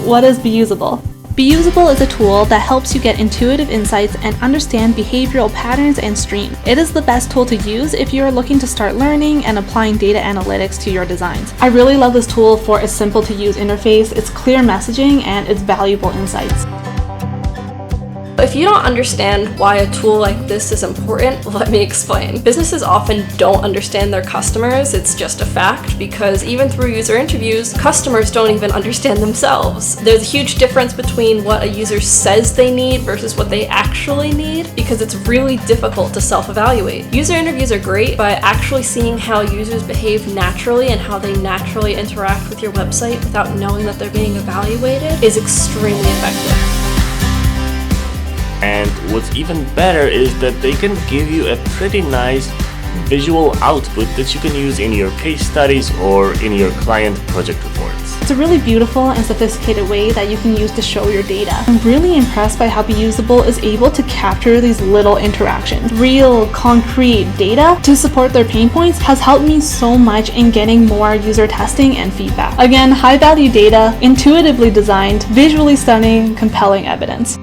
what is Beusable? Beusable is a tool that helps you get intuitive insights and understand behavioral patterns and streams. It is the best tool to use if you are looking to start learning and applying data analytics to your designs. I really love this tool for its simple to use interface, its clear messaging, and its valuable insights. If you don't understand why a tool like this is important, let me explain. Businesses often don't understand their customers. It's just a fact, because even through user interviews, customers don't even understand themselves. There's a huge difference between what a user says they need versus what they actually need, because it's really difficult to self-evaluate. User interviews are great, but actually seeing how users behave naturally and how they naturally interact with your website without knowing that they're being evaluated is extremely effective. And what's even better is that they can give you a pretty nice visual output that you can use in your case studies or in your client project reports. It's a really beautiful and sophisticated way that you can use to show your data. I'm really impressed by how Beusable is able to capture these little interactions. Real, concrete data to support their pain points has helped me so much in getting more user testing and feedback. Again, high value data, intuitively designed, visually stunning, compelling evidence.